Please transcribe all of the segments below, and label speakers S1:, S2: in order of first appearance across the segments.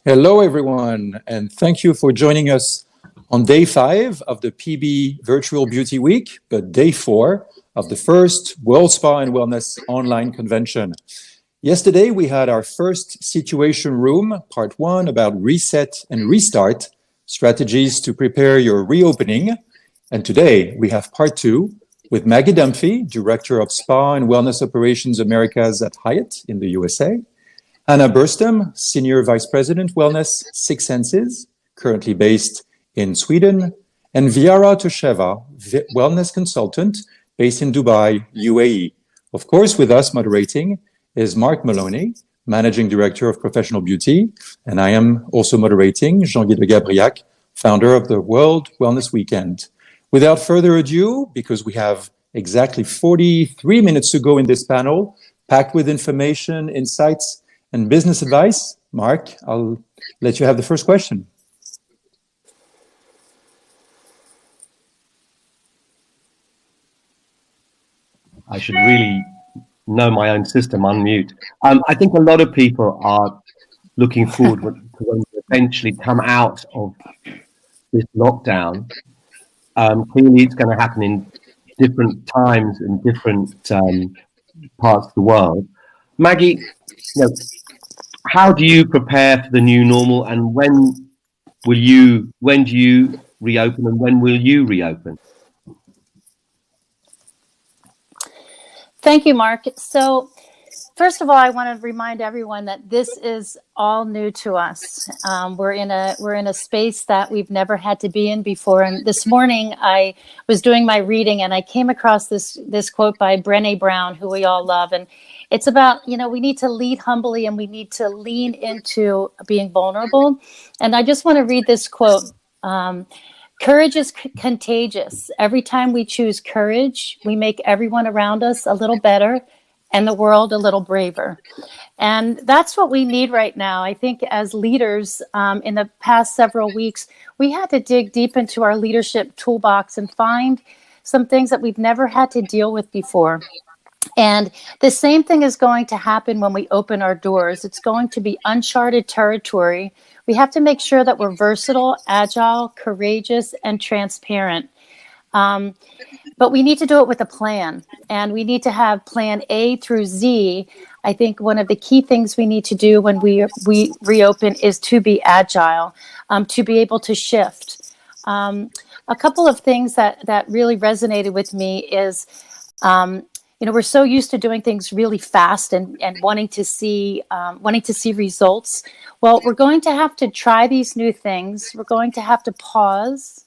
S1: Hello, everyone, and thank you for joining us on day 5 of the PB Virtual Beauty Week, but day 4 of the first World Spa and Wellness online convention. Yesterday, we had our first Situation Room, part 1, about reset and restart, strategies to prepare your reopening. And today, we have part 2 with Maggie Dunphy, Director of Spa and Wellness Operations Americas at Hyatt in the USA, Anna Burstam, Senior Vice President, Wellness, Six Senses, currently based in Sweden, and Viara Tosheva, Wellness Consultant, based in Dubai, UAE. Of course, with us moderating is Mark Maloney, Managing Director of Professional Beauty, and I am also moderating, Jean-Guy de Gabriac, founder of the World Wellness Weekend. Without further ado, because we have exactly 43 minutes to go in this panel, packed with information, insights, and business advice, Mark, I'll let you have the first question.
S2: I should really know my own system, unmute. I think a lot of people are looking forward to when we eventually come out of this lockdown. Clearly, it's going to happen in different times and different parts of the world. Maggie, how do you prepare for the new normal, and when do you reopen, and when will you reopen?
S3: Thank you, Mark. So first of all, I want to remind everyone that this is all new to us. We're in a space that we've never had to be in before. And this morning I was doing my reading and I came across this quote by Brené Brown, who we all love. And it's about, we need to lead humbly and we need to lean into being vulnerable. And I just want to read this quote. Courage is contagious. Every time we choose courage, we make everyone around us a little better and the world a little braver. And that's what we need right now. I think as leaders, in the past several weeks, we had to dig deep into our leadership toolbox and find some things that we've never had to deal with before. And the same thing is going to happen when we open our doors. It's going to be uncharted territory. We have to make sure that we're versatile, agile, courageous, and transparent. But we need to do it with a plan, and we need to have plan A through Z. I think one of the key things we need to do when we reopen is to be agile, to be able to shift. A couple of things that really resonated with me is, we're so used to doing things really fast and wanting to see results. Well, we're going to have to try these new things. We're going to have to pause.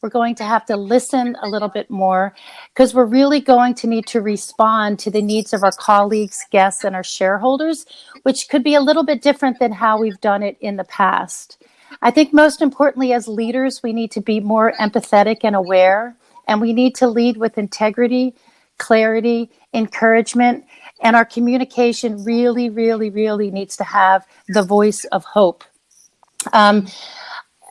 S3: We're going to have to listen a little bit more because we're really going to need to respond to the needs of our colleagues, guests, and our shareholders, which could be a little bit different than how we've done it in the past. I think most importantly, as leaders, we need to be more empathetic and aware, and we need to lead with integrity, clarity, encouragement, and our communication really, really, really needs to have the voice of hope.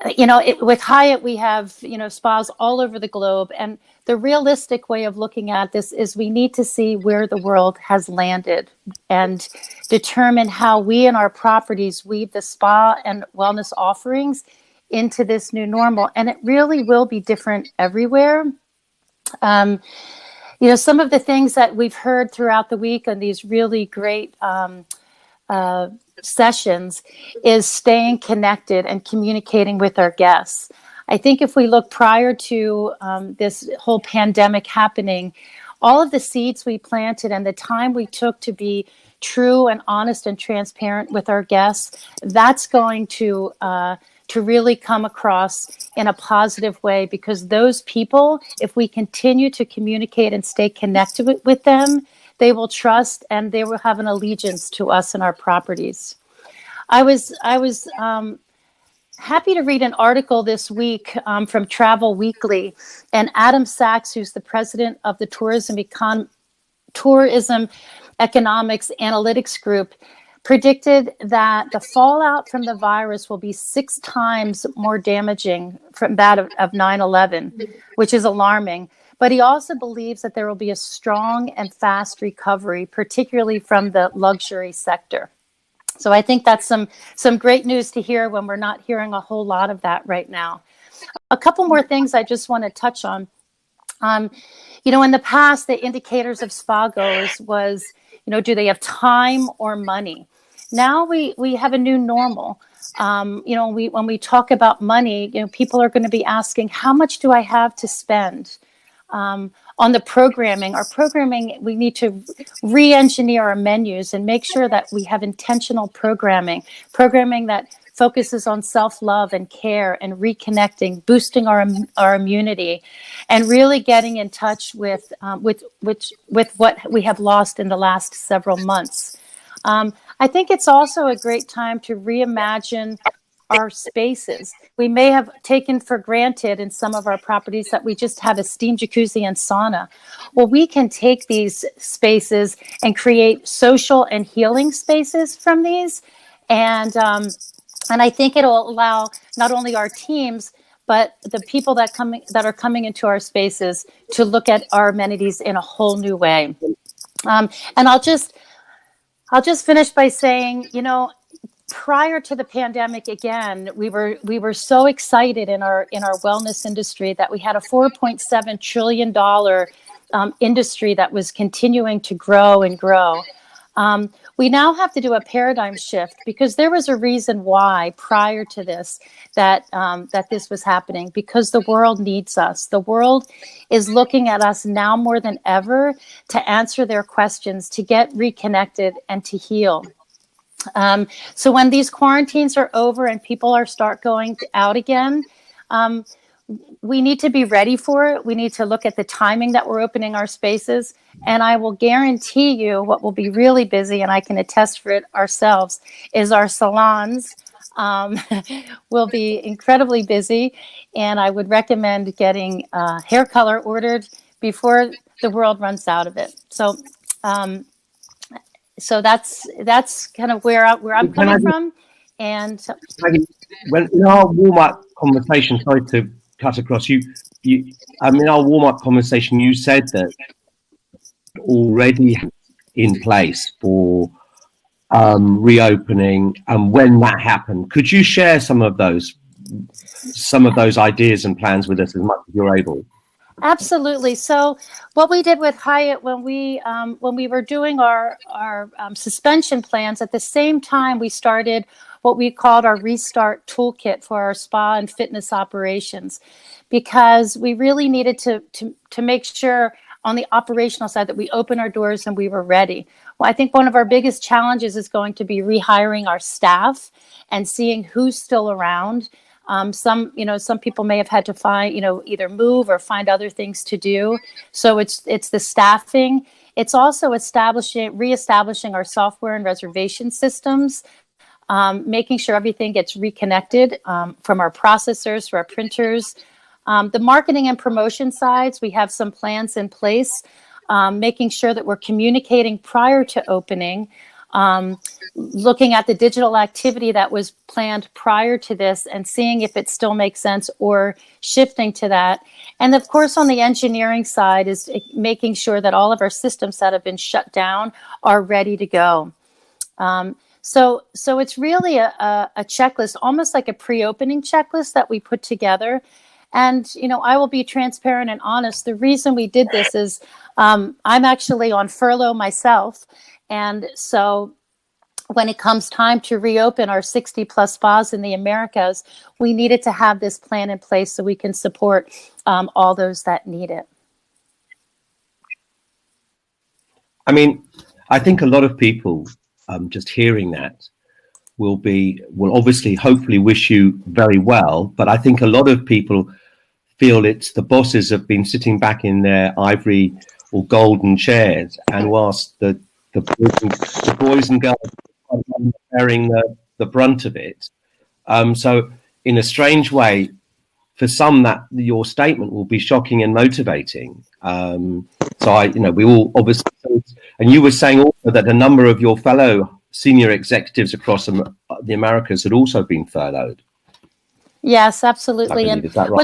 S3: With Hyatt, we have, spas all over the globe. And the realistic way of looking at this is we need to see where the world has landed and determine how we and our properties weave the spa and wellness offerings into this new normal. And it really will be different everywhere. Some of the things that we've heard throughout the week on these really great sessions is staying connected and communicating with our guests. I think if we look prior to this whole pandemic happening, all of the seeds we planted and the time we took to be true and honest and transparent with our guests, that's going to really come across in a positive way, because those people, if we continue to communicate and stay connected with them, they will trust and they will have an allegiance to us and our properties. I was happy to read an article this week from Travel Weekly, and Adam Sachs, who's the president of the Tourism Economics Analytics Group, predicted that the fallout from the virus will be 6 times more damaging from that of 9/11, which is alarming. But he also believes that there will be a strong and fast recovery, particularly from the luxury sector. So I think that's some great news to hear when we're not hearing a whole lot of that right now. A couple more things I just want to touch on. In the past, the indicators of spa goers was, do they have time or money? Now we have a new normal. When we talk about money, people are going to be asking, how much do I have to spend? On the programming, we need to re-engineer our menus and make sure that we have intentional programming that focuses on self-love and care and reconnecting, boosting our immunity, and really getting in touch with what we have lost in the last several months. I think it's also a great time to reimagine our spaces. We may have taken for granted in some of our properties that we just have a steam jacuzzi and sauna. Well, we can take these spaces and create social and healing spaces from these. And I think it'll allow not only our teams, but the people that are coming into our spaces to look at our amenities in a whole new way. And I'll just finish by saying, prior to the pandemic, again, we were so excited in our wellness industry that we had a $4.7 trillion industry that was continuing to grow and grow. We now have to do a paradigm shift because there was a reason why prior to this that this was happening, because the world needs us. The world is looking at us now more than ever to answer their questions, to get reconnected and to heal. So when these quarantines are over and people start going out again, we need to be ready for it. We need to look at the timing that we're opening our spaces. And I will guarantee you what will be really busy, and I can attest for it ourselves, is our salons will be incredibly busy. And I would recommend getting hair color ordered before the world runs out of it. So that's kind of where I'm coming from. And
S2: when in our warm-up conversation, sorry to cut across you, in our warm-up conversation, you said that already in place for reopening, and when that happened, could you share some of those ideas and plans with us as much as you're able?
S3: Absolutely. So what we did with Hyatt when we were doing our suspension plans, at the same time we started what we called our restart toolkit for our spa and fitness operations, because we really needed to make sure on the operational side that we opened our doors and we were ready. Well, I think one of our biggest challenges is going to be rehiring our staff and seeing who's still around. Some people may have had to find, either move or find other things to do. So it's the staffing. It's also reestablishing our software and reservation systems, making sure everything gets reconnected from our processors to our printers. The marketing and promotion sides, we have some plans in place, making sure that we're communicating prior to opening, looking at the digital activity that was planned prior to this and seeing if it still makes sense or shifting to that. And of course, on the engineering side is making sure that all of our systems that have been shut down are ready to go. So it's really a checklist, almost like a pre-opening checklist that we put together. And, I will be transparent and honest. The reason we did this is I'm actually on furlough myself. And so when it comes time to reopen our 60 plus spas in the Americas, we needed to have this plan in place so we can support all those that need it.
S2: I think a lot of people just hearing that will obviously hopefully wish you very well. But I think a lot of people feel it's the bosses have been sitting back in their ivory or golden chairs, and whilst the boys and girls are bearing the brunt of it. So in a strange way, for some, that your statement will be shocking and motivating. We all obviously, and you were saying also that a number of your fellow senior executives across the Americas had also been furloughed.
S3: Yes, absolutely.
S2: And
S3: is that right?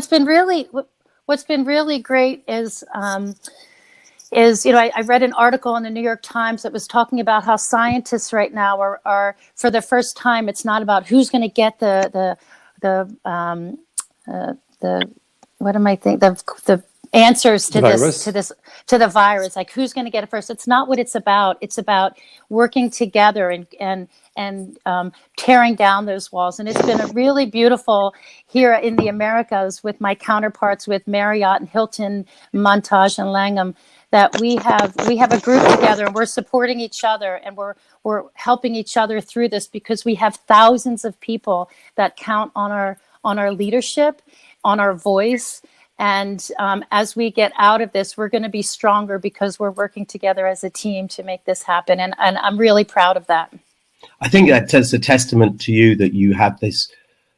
S3: What's been really great is, is, you know, I read an article in the New York Times that was talking about how scientists right now are for the first time, it's not about who's going to get the what am I thinking, the answers to the virus, like who's going to get it first. It's not what it's about. It's about working together and tearing down those walls. And it's been a really beautiful here in the Americas with my counterparts with Marriott and Hilton, Montage and Langham, that we have a group together and we're supporting each other and we're helping each other through this, because we have thousands of people that count on our leadership, on our voice. And as we get out of this, we're going to be stronger because we're working together as a team to make this happen. And I'm really proud of that.
S2: I think that's a testament to you that you have this,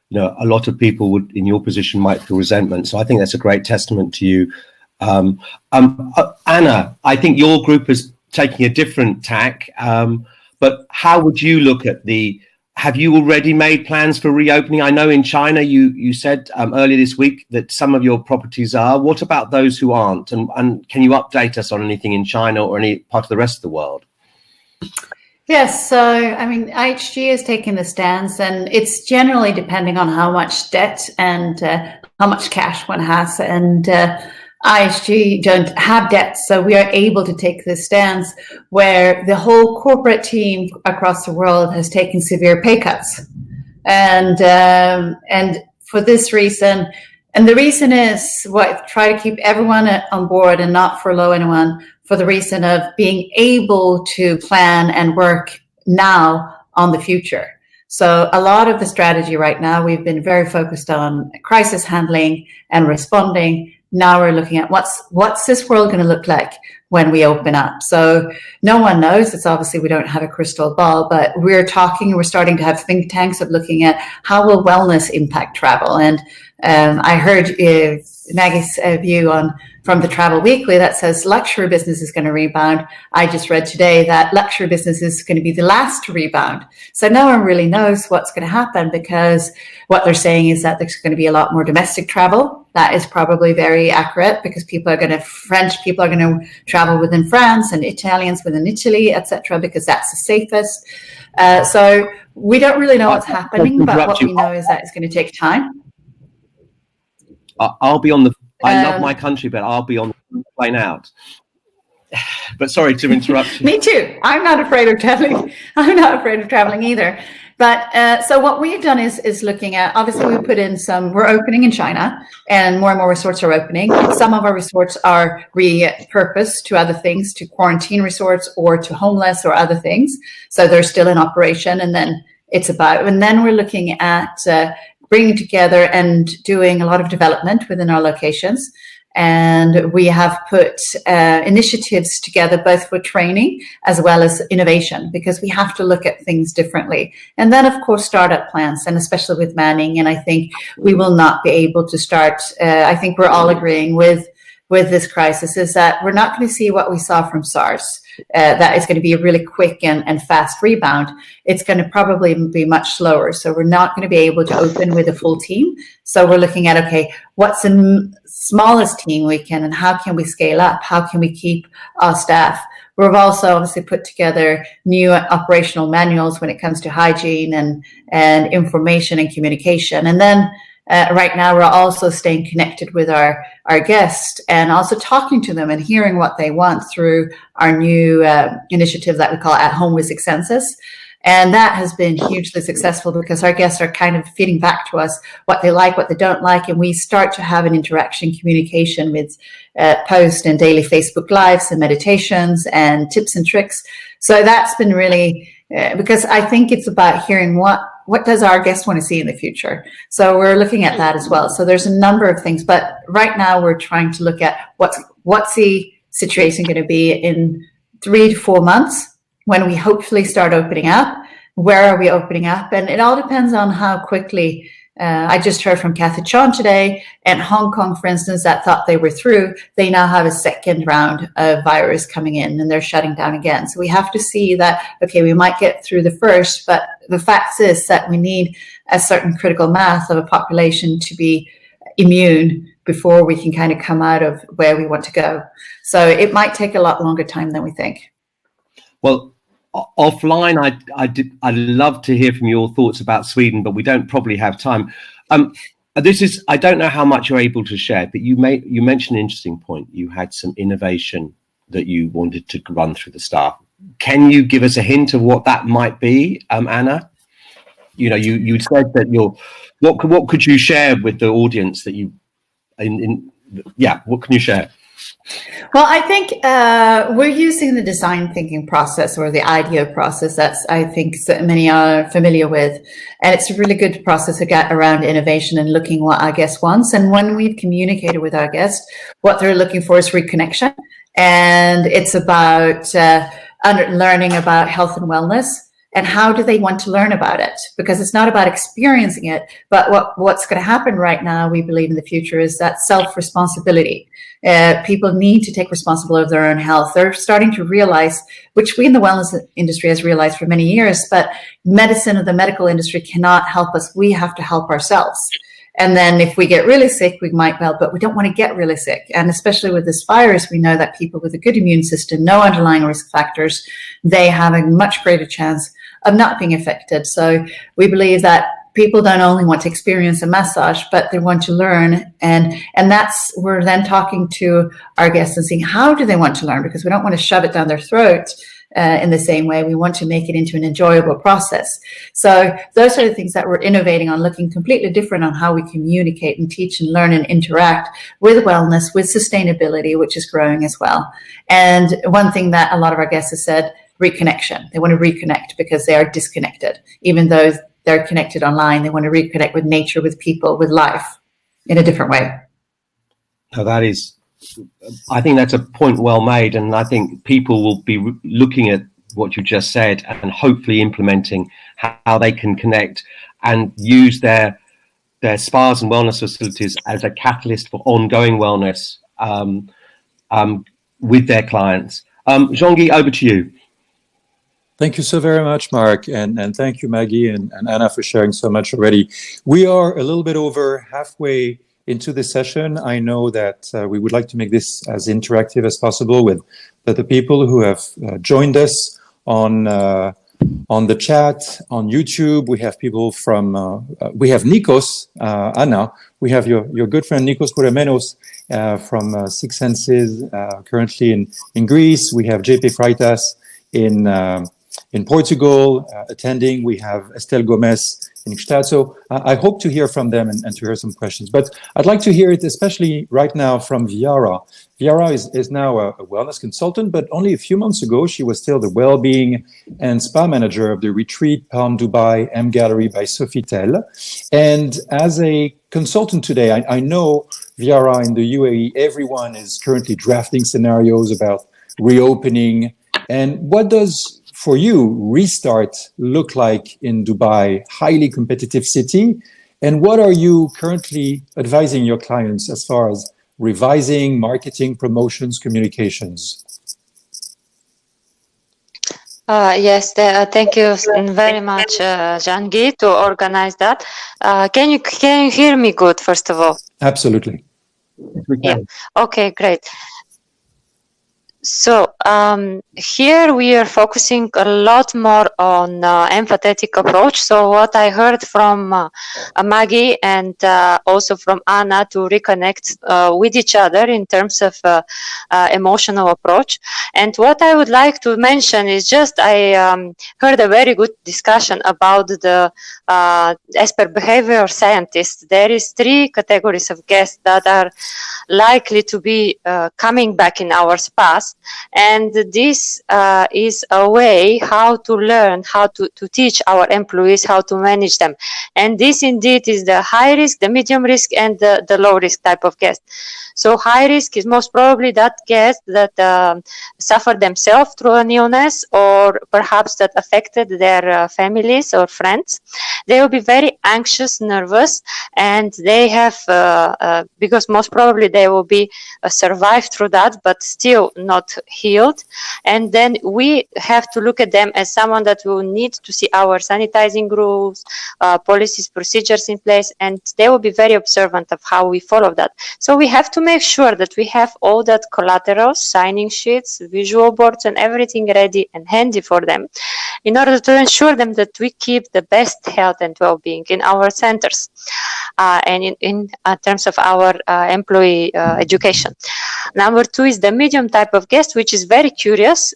S2: you know, a lot of people would in your position might feel resentment. So I think that's a great testament to you. Anna, I think your group is taking a different tack, but how would you look at have you already made plans for reopening? I know in China, you said earlier this week that some of your properties are. What about those who aren't? And can you update us on anything in China or any part of the rest of the world?
S4: Yes, so I mean, IHG is taking the stance, and it's generally depending on how much debt and how much cash one has. And IHG don't have debt, so we are able to take this stance where the whole corporate team across the world has taken severe pay cuts, and for this reason, and the reason is try to keep everyone on board and not furlough anyone, for the reason of being able to plan and work now on the future. So a lot of the strategy right now, we've been very focused on crisis handling and responding. Now we're looking at what's this world going to look like when we open up. So no one knows. It's obviously we don't have a crystal ball, but we're starting to have think tanks of looking at how will wellness impact travel. And I heard Maggie's view from the Travel Weekly that says luxury business is going to rebound. I just read today that luxury business is going to be the last to rebound. So no one really knows what's going to happen, because what they're saying is that there's going to be a lot more domestic travel. That is probably very accurate, because French people are going to travel within France and Italians within Italy, etc., because that's the safest. So we don't really know what's happening, but what we know is that it's going to take time.
S2: I'll be on the. I love my country, but I'll be on the plane out. But sorry to interrupt you.
S4: Me too. I'm not afraid of traveling. I'm not afraid of traveling either. But so what we've done is looking at, obviously we put in we're opening in China, and more resorts are opening. Some of our resorts are repurposed to other things, to quarantine resorts or to homeless or other things. So they're still in operation. And then we're looking at bringing together and doing a lot of development within our locations. And we have put initiatives together, both for training as well as innovation, because we have to look at things differently. And then, of course, startup plans, and especially with manning. And I think we will not be able to start. I think we're all agreeing with this crisis is that we're not going to see what we saw from SARS. That is going to be a really quick and fast rebound. It's going to probably be much slower. So we're not going to be able to open with a full team. So we're looking at, okay, what's the smallest team we can, and how can we scale up? How can we keep our staff? We've also obviously put together new operational manuals when it comes to hygiene and information and communication. And then right now, we're also staying connected with our guests and also talking to them and hearing what they want through our new initiative that we call At Home with Six Senses. And that has been hugely successful, because our guests are kind of feeding back to us what they like, what they don't like. And we start to have an interaction, communication with post and daily Facebook Lives and meditations and tips and tricks. So that's been really, because I think it's about hearing what does our guest want to see in the future? So we're looking at that as well. So there's a number of things, but right now we're trying to look at what's the situation going to be in 3 to 4 months when we hopefully start opening up. Where are we opening up? And it all depends on how quickly. I just heard from Kathy Chan today, and Hong Kong, for instance, that thought they were through, they now have a second round of virus coming in, and they're shutting down again. So we have to see that, okay, we might get through the first, but the fact is that we need a certain critical mass of a population to be immune before we can kind of come out of where we want to go. So it might take a lot longer time than we think.
S2: Well, offline, I'd love to hear from your thoughts about Sweden, but we don't probably have time. I don't know how much you're able to share, but you mentioned an interesting point. You had some innovation that you wanted to run through the staff. Can you give us a hint of what that might be, Anna? You said that what could you share with the audience that what can you share?
S4: Well, I think we're using the design thinking process, or the IDEO process, that's I think many are familiar with. And it's a really good process to get around innovation and looking what our guest wants. And when we've communicated with our guests, what they're looking for is reconnection. And it's about learning about health and wellness. And how do they want to learn about it? Because it's not about experiencing it, but what's going to happen right now, we believe in the future, is that self-responsibility. People need to take responsibility of their own health. They're starting to realize, which we in the wellness industry has realized for many years, but medicine or the medical industry cannot help us. We have to help ourselves. And then if we get really sick, we might well, but we don't want to get really sick. And especially with this virus, we know that people with a good immune system, no underlying risk factors, they have a much greater chance of not being affected. So we believe that people don't only want to experience a massage, but they want to learn. And that's, we're then talking to our guests and seeing how do they want to learn, because we don't want to shove it down their throat in the same way. We want to make it into an enjoyable process. So those are the things that we're innovating on, looking completely different on how we communicate and teach and learn and interact with wellness, with sustainability, which is growing as well. And one thing that a lot of our guests have said, reconnection. They want to reconnect because they are disconnected. Even though they're connected online, they want to reconnect with nature, with people, with life in a different way.
S2: Now I think that's a point well made. And I think people will be looking at what you just said and hopefully implementing how they can connect and use their spas and wellness facilities as a catalyst for ongoing wellness with their clients. Jean-Guy, over to you.
S1: Thank you so very much, Mark, and thank you, Maggie and Anna, for sharing so much already. We are a little bit over halfway into the session. I know that we would like to make this as interactive as possible with the people who have joined us on the chat, on YouTube. We have people from, we have Nikos, Anna, we have your good friend Nikos Kouremenos from Six Senses, currently in Greece. We have JP Freitas in Portugal attending. We have Estelle Gomez in Gstaad. So I hope to hear from them and to hear some questions. But I'd like to hear it, especially right now, from Viara. Viara is now a wellness consultant, but only a few months ago, she was still the well-being and spa manager of the Retreat Palm Dubai M Gallery by Sofitel. And as a consultant today, I know, Viara, in the UAE, everyone is currently drafting scenarios about reopening. And what does, for you, restart look like in Dubai, highly competitive city? And what are you currently advising your clients as far as revising, marketing, promotions, communications?
S5: Yes, thank you very much, Jean-Guy, to organize that. Can you hear me good, first of all?
S1: Absolutely.
S5: Yeah. Okay, great. So here we are focusing a lot more on empathetic approach. So what I heard from Maggie and also from Anna, to reconnect with each other in terms of emotional approach. And what I would like to mention is just I heard a very good discussion about the as per behavior scientists, there is 3 categories of guests that are likely to be coming back in our spas. And this is a way how to learn, how to teach our employees how to manage them. And this indeed is the high risk, the medium risk, and the low risk type of guest. So high risk is most probably that guest that suffered themselves through an illness, or perhaps that affected their families or friends. They will be very anxious, nervous, and they have, because most probably they will be survive through that, but still not not healed. And then we have to look at them as someone that will need to see our sanitizing rules, policies, procedures in place, and they will be very observant of how we follow that. So we have to make sure that we have all that collateral, signing sheets, visual boards, and everything ready and handy for them in order to ensure them that we keep the best health and well-being in our centers and in terms of our employee education. Number two is the medium type of guest, which is very curious.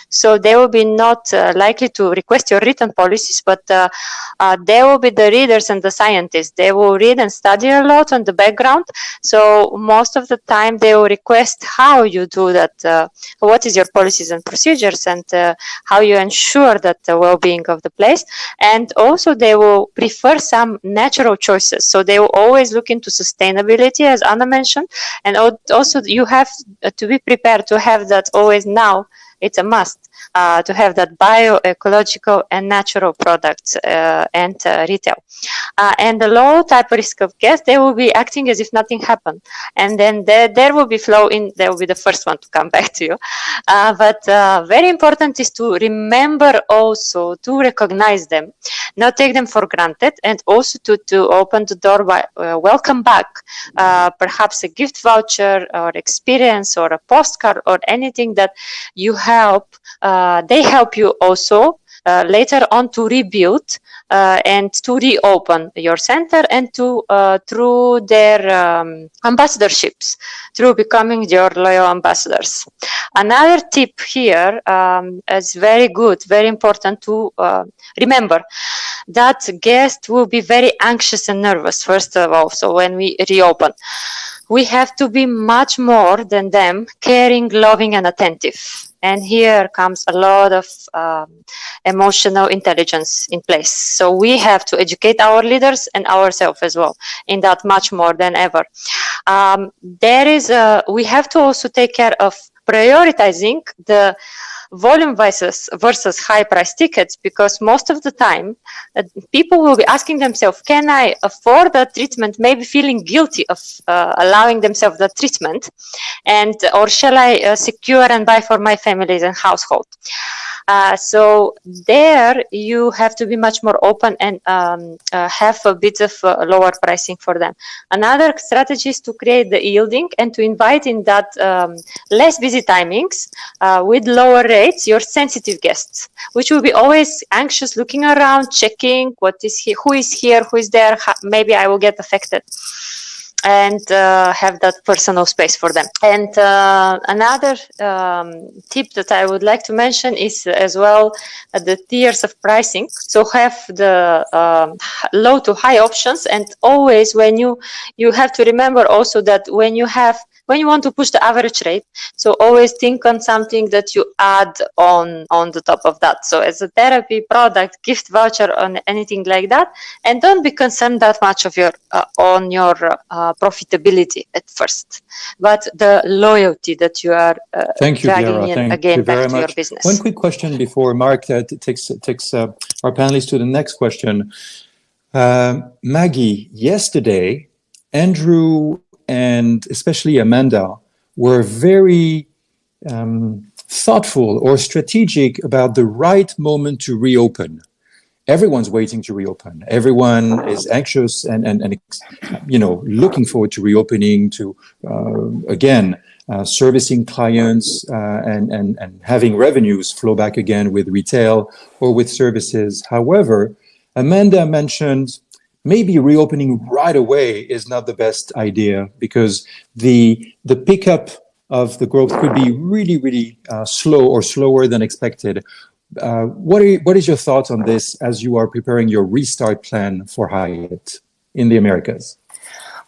S5: So they will be not likely to request your written policies, but they will be the readers and the scientists. They will read and study a lot on the background. So most of the time they will request how you do that, what is your policies and procedures, and how you ensure that the well-being of the place. And also they will prefer some natural choices. So they will always look into sustainability, as Anna mentioned, and also you have to be prepared to have that always now. It's a must to have that bio-ecological and natural products and retail. And the low type risk of guests, they will be acting as if nothing happened. And then there will be flow in, they will be the first one to come back to you. But very important is to remember also to recognize them, not take them for granted, and also to open the door by welcome back, perhaps a gift voucher or experience or a postcard or anything that you help, they help you also later on to rebuild and to reopen your center, and to through their ambassadorships, through becoming your loyal ambassadors. Another tip here is very good, very important to remember that guests will be very anxious and nervous, first of all. So when we reopen, we have to be much more than them, caring, loving, and attentive. And here comes a lot of emotional intelligence in place. So we have to educate our leaders and ourselves as well in that much more than ever. We have to also take care of prioritizing the volume versus high price tickets, because most of the time people will be asking themselves, can I afford that treatment, maybe feeling guilty of allowing themselves that treatment, and or shall I secure and buy for my families and household. So there you have to be much more open and have a bit of lower pricing for them. Another strategy is to create the yielding and to invite in that less busy timings with lower rates your sensitive guests, which will be always anxious, looking around, checking who is here, who is there, maybe I will get affected, and have that personal space for them. And another tip that I would like to mention is as well the tiers of pricing. So have the low to high options, and always when you have to remember also that when you want to push the average rate, so always think on something that you add on the top of that. So as a therapy product, gift voucher, on anything like that, and don't be concerned that much of your profitability at first, but the loyalty that you are dragging in again back to your business.
S1: One quick question before Mark takes our panelists to the next question. Maggie, yesterday, Andrew and especially Amanda were very thoughtful or strategic about the right moment to reopen. Everyone's waiting to reopen. Everyone is anxious and looking forward to reopening, to again servicing clients and having revenues flow back again with retail or with services. However, Amanda mentioned maybe reopening right away is not the best idea, because the pickup of the growth could be really, really slow or slower than expected. What is your thoughts on this as you are preparing your restart plan for Hyatt in the Americas?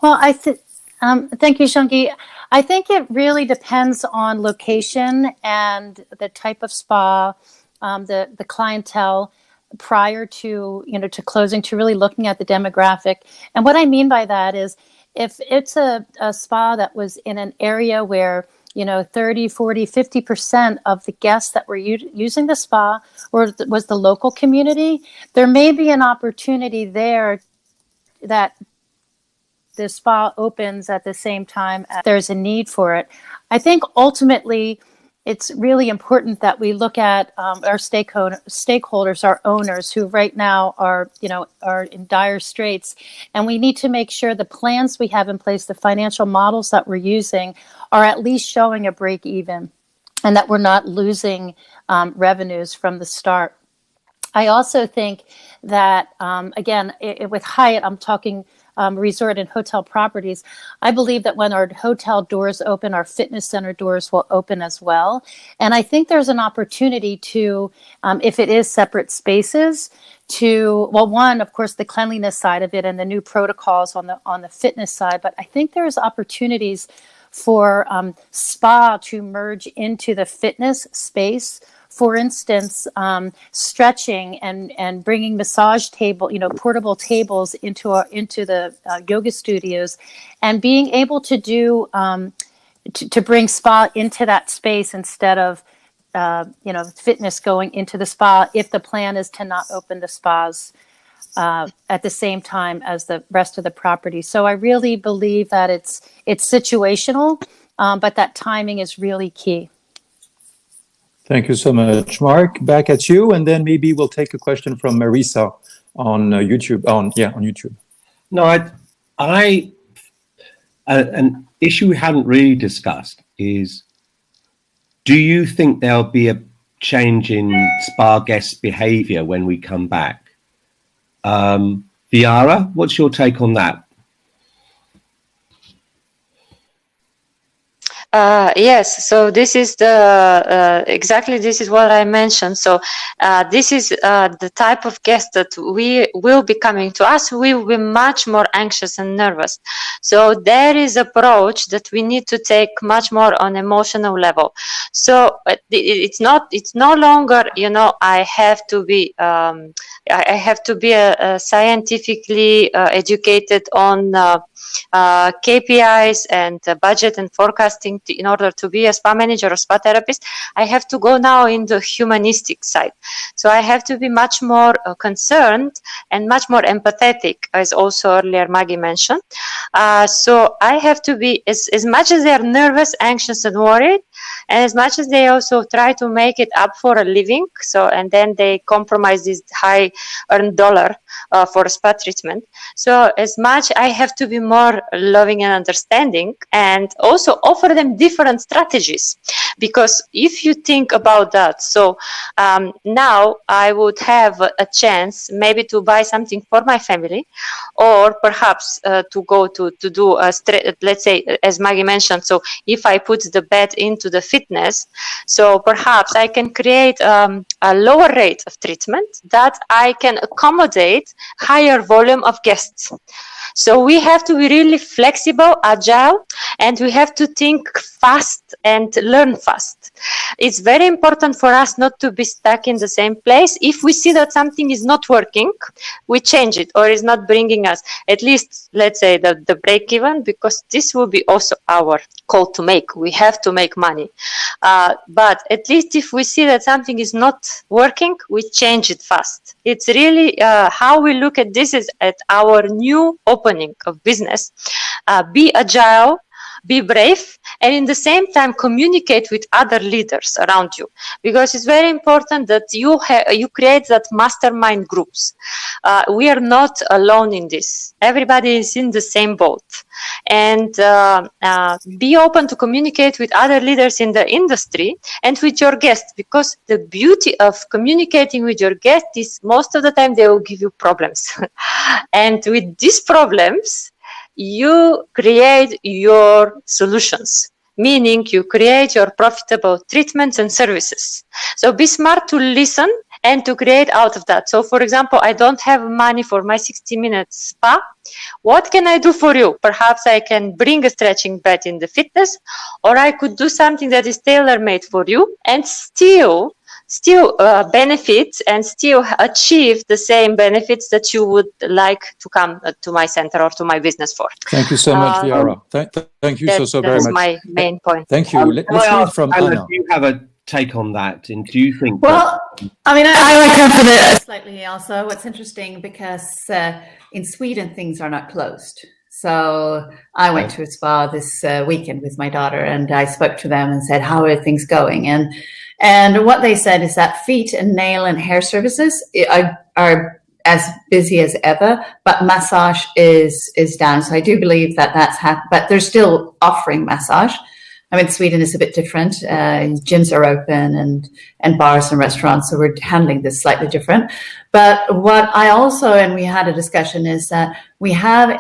S3: Well, thank you, Shunki. I think it really depends on location and the type of spa, the clientele prior to closing, to really looking at the demographic. And what I mean by that is, if it's a spa that was in an area where 30, 40, 50% of the guests that were using the spa was the local community, there may be an opportunity there that the spa opens at the same time as there's a need for it. I think ultimately it's really important that we look at our stakeholders, our owners, who right now are in dire straits, and we need to make sure the plans we have in place, the financial models that we're using, are at least showing a break even, and that we're not losing revenues from the start. I also think that, again, with Hyatt, I'm talking resort and hotel properties. I believe that when our hotel doors open, our fitness center doors will open as well. And I think there's an opportunity to, if it is separate spaces, to, well, one, of course, the cleanliness side of it and the new protocols on the fitness side. But I think there's opportunities for spa to merge into the fitness space. For instance, stretching and bringing massage table, portable tables into the yoga studios, and being able to do to bring spa into that space instead of fitness going into the spa, if the plan is to not open the spas at the same time as the rest of the property. So I really believe that it's situational, but that timing is really key.
S1: Thank you so much, Mark. Back at you, and then maybe we'll take a question from Marisa on YouTube. On YouTube.
S2: No, an issue we haven't really discussed is: do you think there'll be a change in spa guest behaviour when we come back? Viara, what's your take on that?
S5: Yes, so this is the exactly this is what I mentioned. So this is the type of guest that we will be coming to us. We will be much more anxious and nervous. So there is approach that we need to take much more on emotional level. So it's no longer, I have to be a scientifically educated on KPIs and budget and forecasting in order to be a spa manager or spa therapist. I have to go now in the humanistic side. So I have to be much more concerned and much more empathetic, as also earlier Maggie mentioned. So I have to be, as much as they are nervous, anxious and worried, and as much as they also try to make it up for a living, and then they compromise this high earned dollar for spa treatment. So as much I have to be more loving and understanding, and also offer them different strategies. Because if you think about that, so now I would have a chance maybe to buy something for my family, or perhaps to go to do let's say, as Maggie mentioned, so if I put the bed into the fitness, so perhaps I can create a lower rate of treatment that I can accommodate higher volume of guests. So we have to be really flexible, agile, and we have to think fast and learn fast. It's very important for us not to be stuck in the same place. If we see that something is not working, we change it, or is not bringing us at least, let's say, the break even, because this will be also our call to make. We have to make money. But at least if we see that something is not working, we change it fast. It's really how we look at this is at our new opening of business. Be agile, be brave, and in the same time communicate with other leaders around you, because it's very important that you create that mastermind groups. We are not alone in this. Everybody is in the same boat, and be open to communicate with other leaders in the industry and with your guests, because the beauty of communicating with your guests is most of the time they will give you problems. And with these problems, you create your solutions, meaning you create your profitable treatments and services. So be smart to listen and to create out of that. So for example, I don't have money for my 60-minute spa. What can I do for you? Perhaps I can bring a stretching bed in the fitness, or I could do something that is tailor-made for you and still benefit and still achieve the same benefits that you would like to come to my center or to my business for.
S1: Thank you so much, Viara. Thank you so very much.
S5: That's my main point.
S1: Thank you. Let's hear it from Anna.
S2: Do you have a take on that? And do you think?
S4: Well, I mean, I like come from it slightly also. It's interesting because in Sweden things are not closed. So I went to a spa this weekend with my daughter, and I spoke to them and said, how are things going? And what they said is that feet and nail and hair services are as busy as ever, but massage is down. So I do believe that that's happened, but they're still offering massage. I mean, Sweden is a bit different. Gyms are open and bars and restaurants, so we're handling this slightly different. But what I also, and we had a discussion, is that we have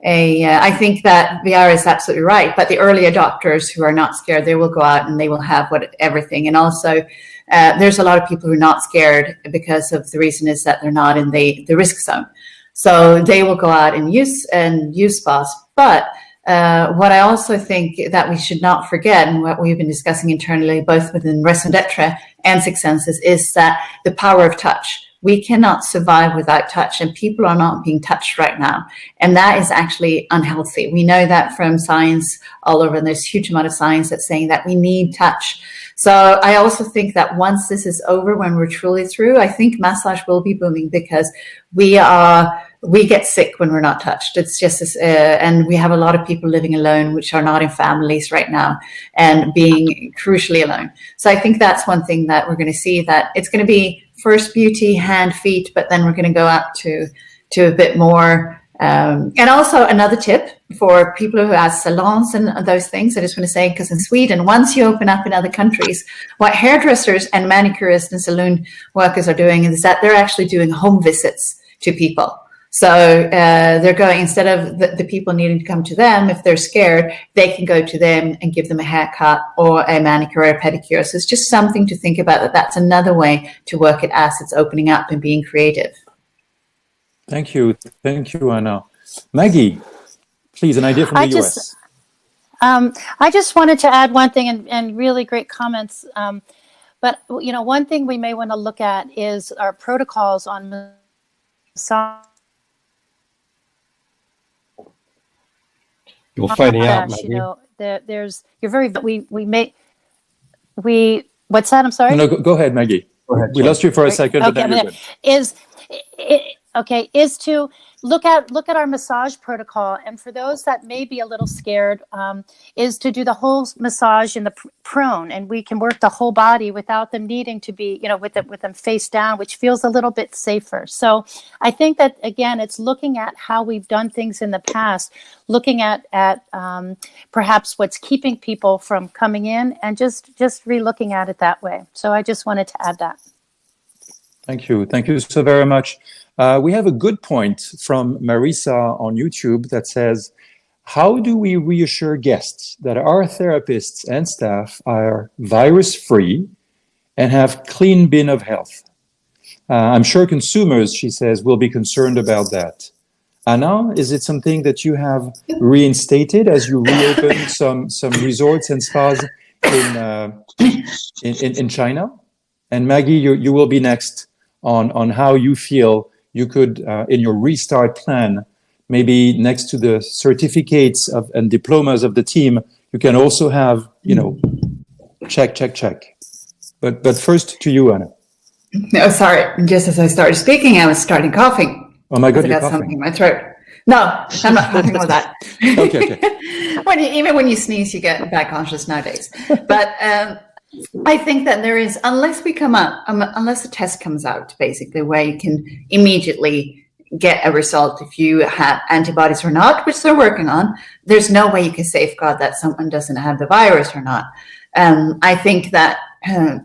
S4: I think that VR is absolutely right, but the early adopters who are not scared, they will go out and they will have everything. And also, there's a lot of people who are not scared because of the reason is that they're not in the risk zone. So they will go out and use spas. But what I also think that we should not forget, and what we've been discussing internally, both within Raison d'Être and Six Senses, is that the power of touch. We cannot survive without touch, and people are not being touched right now. And that is actually unhealthy. We know that from science all over, and there's a huge amount of science that's saying that we need touch. So I also think that once this is over, when we're truly through, I think massage will be booming, because we get sick when we're not touched. It's just this, and we have a lot of people living alone, which are not in families right now, and being crucially alone. So I think that's one thing that we're going to see, that it's going to be first beauty, hand, feet, but then we're going to go up to a bit more. And also another tip for people who have salons and those things, I just want to say, because in Sweden, once you open up in other countries, what hairdressers and manicurists and saloon workers are doing is that they're actually doing home visits to people. So they're going, instead of the people needing to come to them, if they're scared, they can go to them and give them a haircut or a manicure or a pedicure. So it's just something to think about, that's another way to work it as it's opening up and being creative.
S1: Thank you, Anna. Maggie, please, an idea from the US.
S3: I just wanted to add one thing, and really great comments. But one thing we may want to look at is our protocols on massage.
S2: You're fading out, Maggie.
S3: What's that? I'm sorry.
S1: No, go ahead, Maggie. Go ahead. We lost you for a second, but then you're good.
S3: Is to look at our massage protocol, and for those that may be a little scared, is to do the whole massage in the prone, and we can work the whole body without them needing to be, with them face down, which feels a little bit safer. So I think that, again, it's looking at how we've done things in the past, looking at perhaps what's keeping people from coming in, and just re-looking at it that way. So I just wanted to add that.
S1: Thank you so very much. We have a good point from Marisa on YouTube that says, how do we reassure guests that our therapists and staff are virus-free and have clean bin of health? I'm sure consumers, she says, will be concerned about that. Anna, is it something that you have reinstated as you reopen some resorts and spas in China? And Maggie, you will be next on how you feel you could, in your restart plan, maybe next to the certificates and diplomas of the team, you can also have, check. But first to you, Anna.
S4: No, sorry. Just as I started speaking, I was starting coughing.
S1: Oh my God,
S4: I got something in my throat. No, I'm not coughing with that.
S1: Okay.
S4: Even when you sneeze, you get bad conscious nowadays. But I think that there is, unless a test comes out, basically, where you can immediately get a result if you have antibodies or not, which they're working on, there's no way you can safeguard that someone doesn't have the virus or not. I think that,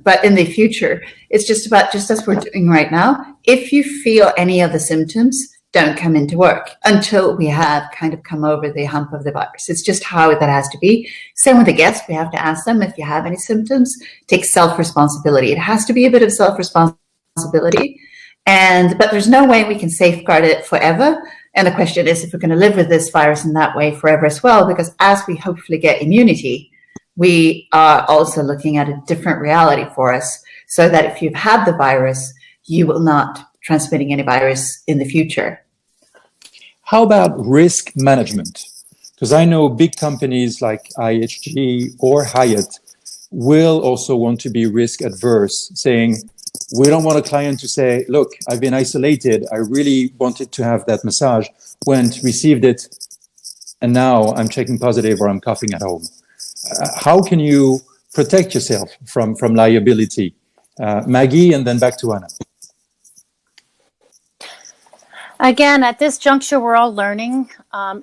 S4: but in the future, it's just as we're doing right now, if you feel any of the symptoms, don't come into work until we have kind of come over the hump of the virus. It's just how that has to be. Same with the guests. We have to ask them if you have any symptoms, take self-responsibility. It has to be a bit of self-responsibility. But there's no way we can safeguard it forever. And the question is if we're going to live with this virus in that way forever as well, because as we hopefully get immunity, we are also looking at a different reality for us, so that if you've had the virus, you will not transmitting any virus in the future.
S1: How about risk management? Because I know big companies like IHG or Hyatt will also want to be risk adverse, saying, we don't want a client to say, look, I've been isolated. I really wanted to have that massage, went, received it, and now I'm checking positive or I'm coughing at home. How can you protect yourself from liability? Maggie, and then back to Anna.
S3: Again, at this juncture, we're all learning.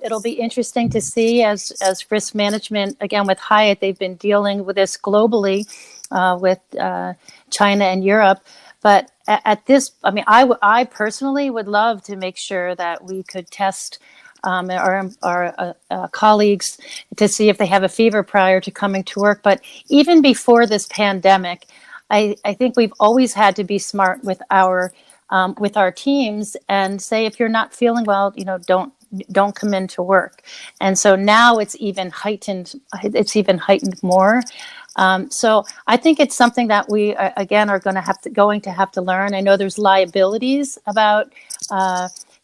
S3: It'll be interesting to see as risk management, again, with Hyatt, they've been dealing with this globally with China and Europe. But at this, I mean, I personally would love to make sure that we could test our colleagues to see if they have a fever prior to coming to work. But even before this pandemic, I think we've always had to be smart with our teams and say, if you're not feeling well, don't come into work. And so now it's even heightened more. So I think it's something that we again are going to have to learn. I know there's liabilities about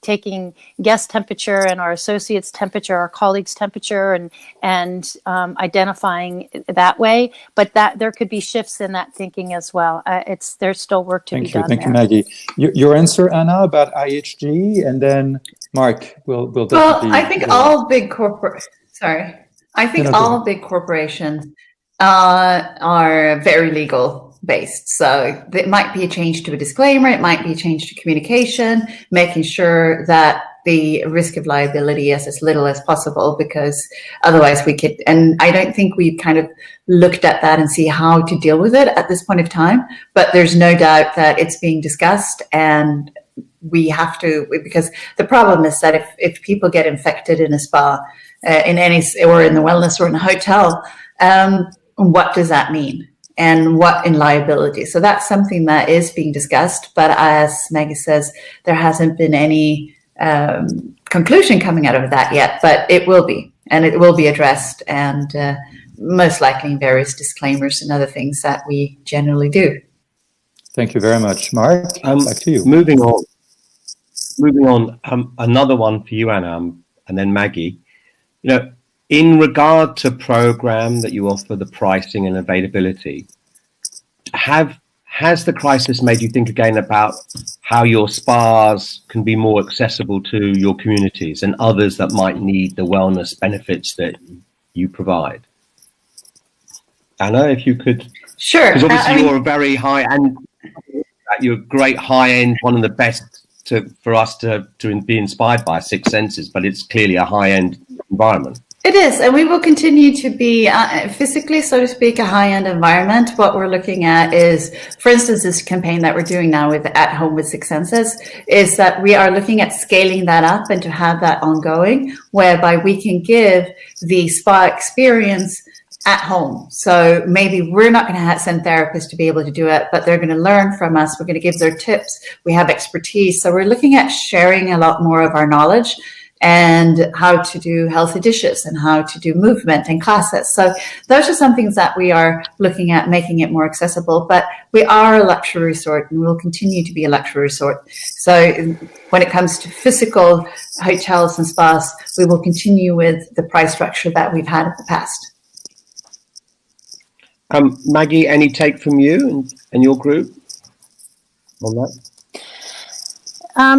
S3: taking guest temperature and our associates' temperature, our colleagues' temperature, and identifying that way. But that there could be shifts in that thinking as well. There's still work to be done.
S1: Thank you, Maggie. Your answer, Anna, about IHG, and then Mark will definitely.
S4: Well, I think all big big corporations are very legal based. So it might be a change to a disclaimer, it might be a change to communication, making sure that the risk of liability is as little as possible, because otherwise we could, and I don't think we've kind of looked at that and see how to deal with it at this point of time, but there's no doubt that it's being discussed, and we have to, because the problem is that if people get infected in a spa, in any, or in the wellness or in a hotel, what does that mean? And what in liability? So that's something that is being discussed. But as Maggie says, there hasn't been any conclusion coming out of that yet, but it will be. And it will be addressed, and most likely in various disclaimers and other things that we generally do.
S1: Thank you very much. Mark, back to you.
S2: Moving on, another one for you, Anna, and then Maggie. In regard to program that you offer, the pricing and availability, has the crisis made you think again about how your spas can be more accessible to your communities and others that might need the wellness benefits that you provide? Anna, if you could.
S4: Sure.
S2: Because obviously you're a very high, and you're a great high end, one of the best for us to be inspired by, Six Senses, but it's clearly a high end environment.
S4: It is, and we will continue to be physically, so to speak, a high-end environment. What we're looking at is, for instance, this campaign that we're doing now with At Home with Six Senses, is that we are looking at scaling that up and to have that ongoing, whereby we can give the spa experience at home. So maybe we're not going to send therapists to be able to do it, but they're going to learn from us. We're going to give their tips. We have expertise. So we're looking at sharing a lot more of our knowledge and how to do healthy dishes and how to do movement and classes. So those are some things that we are looking at, making it more accessible. But we are a luxury resort, and we'll continue to be a luxury resort. So when it comes to physical hotels and spas, we will continue with the price structure that we've had in the past.
S2: Maggie, any take from you and your group on that?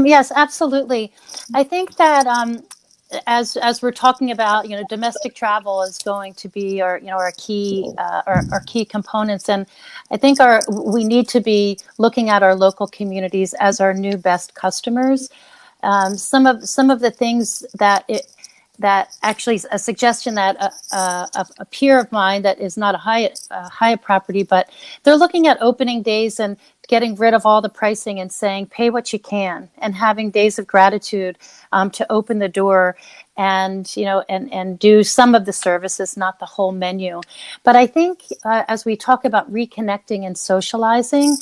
S3: Yes, absolutely. I think that as we're talking about, domestic travel is going to be our key components, and I think we need to be looking at our local communities as our new best customers. Some of the things that actually a suggestion that a peer of mine that is not a Hyatt property, but they're looking at opening days and getting rid of all the pricing and saying pay what you can, and having days of gratitude to open the door and and do some of the services, not the whole menu. But I think as we talk about reconnecting and socializing,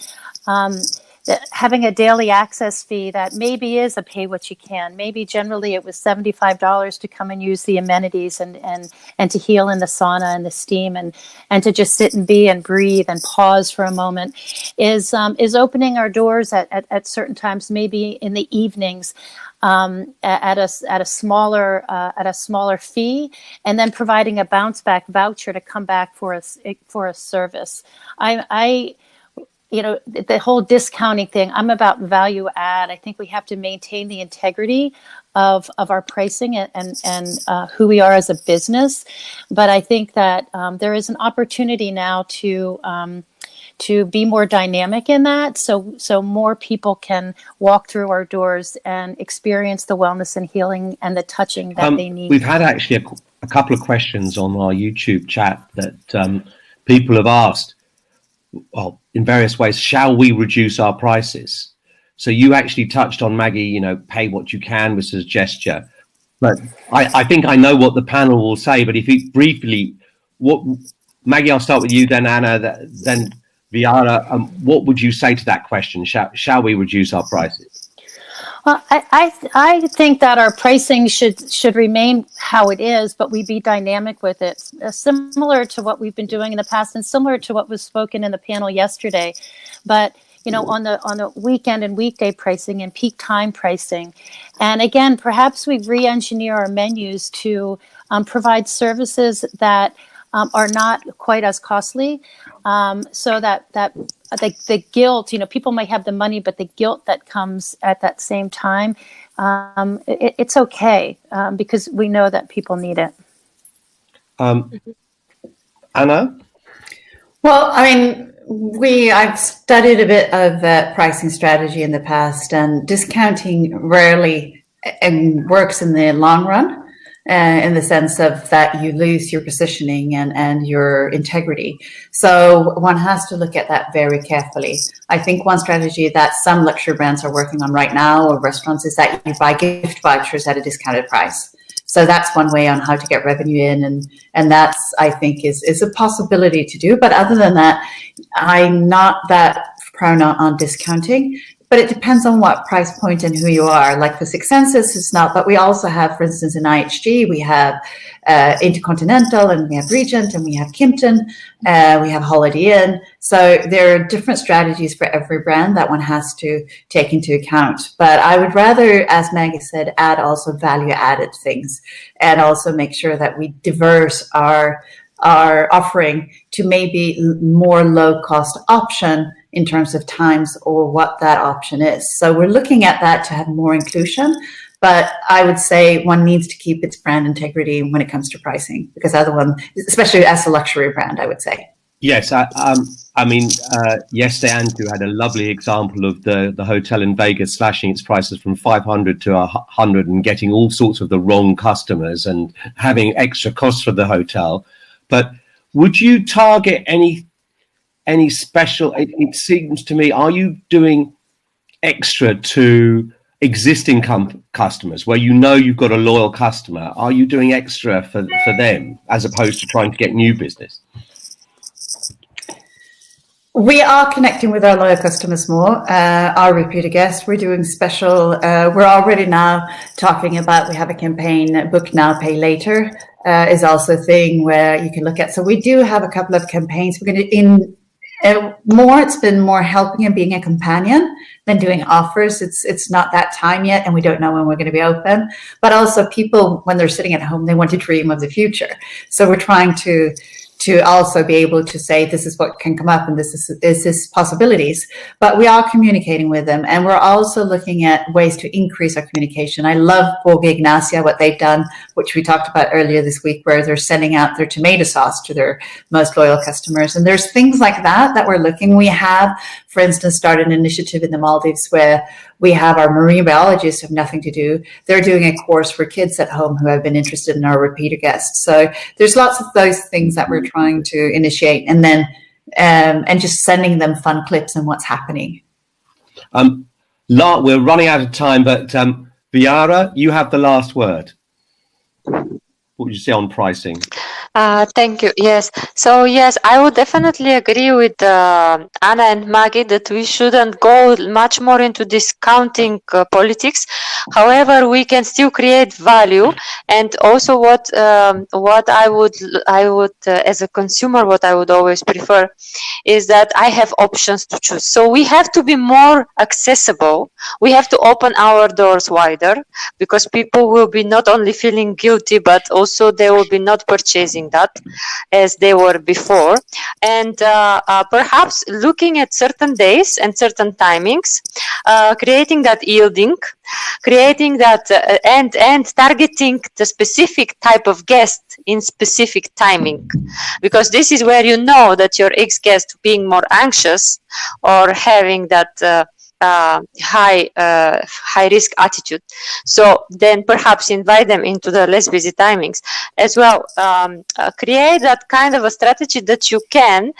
S3: having a daily access fee that maybe is a pay what you can. Maybe generally it was $75 to come and use the amenities and to heal in the sauna and the steam and to just sit and be and breathe and pause for a moment, is opening our doors at certain times, maybe in the evenings, at a smaller fee, and then providing a bounce back voucher to come back for a service. the whole discounting thing, I'm about value add. I think we have to maintain the integrity of our pricing and who we are as a business. But I think that there is an opportunity now to be more dynamic in that, so more people can walk through our doors and experience the wellness and healing and the touching that they need.
S2: We've had actually a couple of questions on our YouTube chat that people have asked, well, in various ways, shall we reduce our prices? So you actually touched on, Maggie, pay what you can was a gesture. But I think I know what the panel will say, but if you briefly, Maggie, I'll start with you, then Anna, then Viara, what would you say to that question? Shall we reduce our prices?
S3: Well, I think that our pricing should remain how it is, but we be dynamic with it, similar to what we've been doing in the past and similar to what was spoken in the panel yesterday. But on the weekend and weekday pricing and peak time pricing, and again, perhaps we re-engineer our menus to provide services that are not quite as costly, so that the guilt, people might have the money, but the guilt that comes at that same time, it's okay, because we know that people need it.
S2: Anna?
S4: Well, I've studied a bit of pricing strategy in the past, and discounting rarely works in the long run. In the sense of that you lose your positioning and your integrity. So one has to look at that very carefully. I think one strategy that some luxury brands are working on right now, or restaurants, is that you buy gift vouchers at a discounted price. So that's one way on how to get revenue in, and that's, I think, is a possibility to do. But other than that, I'm not that prone on discounting. But it depends on what price point and who you are. Like for Six Senses, it's not. But we also have, for instance, in IHG, we have Intercontinental, and we have Regent, and we have Kimpton, we have Holiday Inn. So there are different strategies for every brand that one has to take into account. But I would rather, as Maggie said, add also value-added things, and also make sure that we diverse our offering to maybe more low-cost option in terms of times or what that option is. So we're looking at that to have more inclusion, but I would say one needs to keep its brand integrity when it comes to pricing, because especially as a luxury brand, I would say.
S2: Yes, yesterday Andrew had a lovely example of the hotel in Vegas slashing its prices from 500 to 100 and getting all sorts of the wrong customers and having extra costs for the hotel. But would you target any special, it seems to me, are you doing extra to existing customers where you've got a loyal customer? Are you doing extra for them as opposed to trying to get new business?
S4: We are connecting with our loyal customers more, our repeated guests. We're doing special, we're already now talking about, we have a campaign, Book Now, Pay Later, is also a thing where you can look at. So we do have a couple of campaigns. We're going to, it's been more helping and being a companion than doing offers. It's not that time yet, and we don't know when we're going to be open. But also people, when they're sitting at home, they want to dream of the future. So we're trying to also be able to say, this is what can come up and this is possibilities. But we are communicating with them, and we're also looking at ways to increase our communication. I love Borg Ignacia, what they've done, which we talked about earlier this week, where they're sending out their tomato sauce to their most loyal customers. And there's things like that we're looking. We have, for instance, started an initiative in the Maldives where we have our marine biologists who have nothing to do. They're doing a course for kids at home who have been interested in our repeater guests. So there's lots of those things that we're trying to initiate, and then and just sending them fun clips and what's happening.
S2: We're running out of time, but Viara, you have the last word. What would you say on pricing?
S5: Thank you. Yes. So yes, I would definitely agree with Anna and Maggie that we shouldn't go much more into discounting politics. However, we can still create value. And also what I would as a consumer, what I would always prefer is that I have options to choose. So we have to be more accessible. We have to open our doors wider, because people will be not only feeling guilty, but also they will be not purchasing doing that as they were before, and perhaps looking at certain days and certain timings, creating that yielding, creating that and targeting the specific type of guest in specific timing, because this is where you know that your ex-guest being more anxious or having that high risk attitude. So then perhaps invite them into the less busy timings as well. Create that kind of a strategy that you can,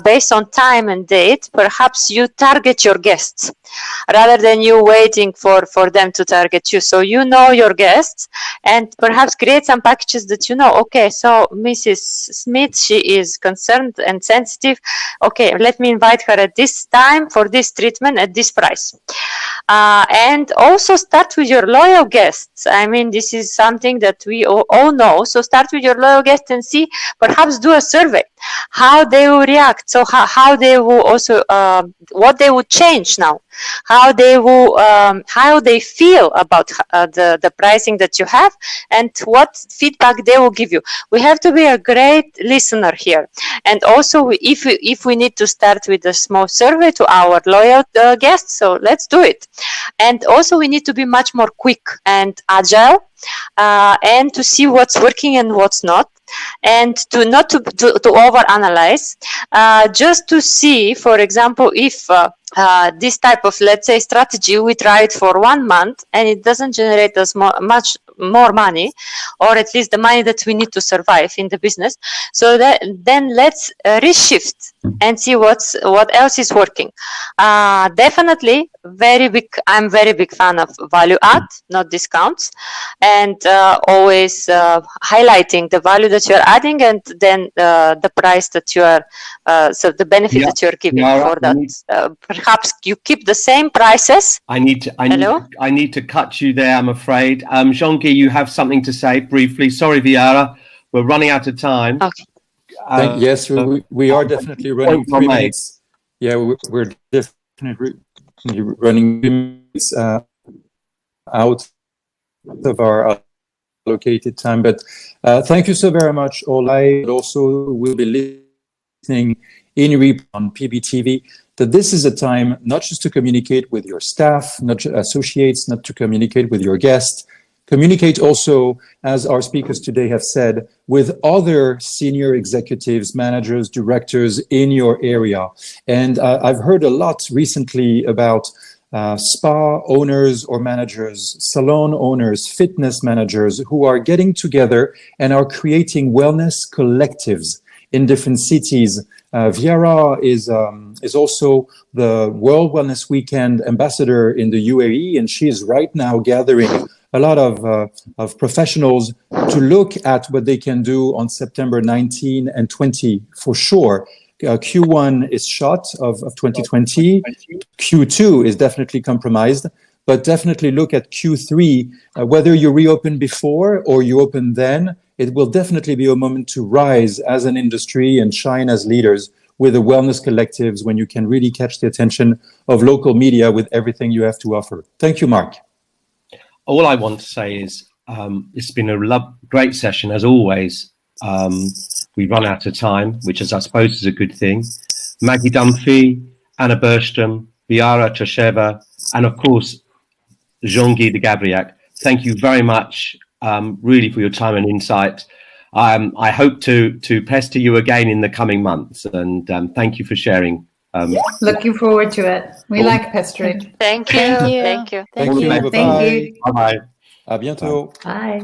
S5: based on time and date, perhaps you target your guests rather than you waiting for them to target you. So you know your guests, and perhaps create some packages that you know, okay, so Mrs. Smith, she is concerned and sensitive. Okay, let me invite her at this time for this treatment at this price. And also start with your loyal guests. I mean, this is something that we all know. So start with your loyal guests and see, perhaps do a survey, how they will react. So how they will also, what they would change now, how they feel about the pricing that you have, and what feedback they will give you. We have to be a great listener here. And also, if we need to start with a small survey to our loyal guests, so let's do it. And also, we need to be much more quick and agile, and to see what's working and what's not, and to not to overanalyze, just to see, for example, if this type of, let's say, strategy, we try it for 1 month and it doesn't generate us much more money, or at least the money that we need to survive in the business. So then let's reshift and see what else is working. Definitely I'm very big fan of value add, not discounts, and always highlighting the value that you're adding, and then the price that you are, so the benefit that you're giving for that. Perhaps you keep the same prices.
S2: I need to cut you there, I'm afraid. Jean-Guy, you have something to say briefly. Sorry, Viara, we're running out of time.
S5: Okay.
S1: Yes, we are definitely running 3 minutes. Yeah, we're definitely running 3 minutes out of our allocated time. But thank you so very much, all. I also will be listening in replay on PBTV, that this is a time not just to communicate with your staff, not just associates, not to communicate with your guests, communicate also, as our speakers today have said, with other senior executives, managers, directors in your area. And I've heard a lot recently about spa owners or managers, salon owners, fitness managers who are getting together and are creating wellness collectives in different cities. Viara is also the World Wellness Weekend ambassador in the UAE, and she is right now gathering a lot of professionals to look at what they can do on September 19 and 20 for sure. Q1 is shot of 2020. Q2 is definitely compromised, but definitely look at Q3. Whether you reopen before or you open then, it will definitely be a moment to rise as an industry and shine as leaders with the wellness collectives, when you can really catch the attention of local media with everything you have to offer. Thank you, Mark.
S2: All I want to say is it's been a great session, as always. We've run out of time, which is, I suppose, is a good thing. Maggie Dunphy, Anna Berstrom, Viara Tosheva, and of course, Jean-Guy de Gabriac. Thank you very much, really, for your time and insight. I hope to pester you again in the coming months, and thank you for sharing.
S4: Looking forward to it. We like pestering.
S5: Thank you. Thank you.
S1: Thank you.
S4: Thank you.
S2: Bye-bye.
S1: À bientôt.
S4: Bye.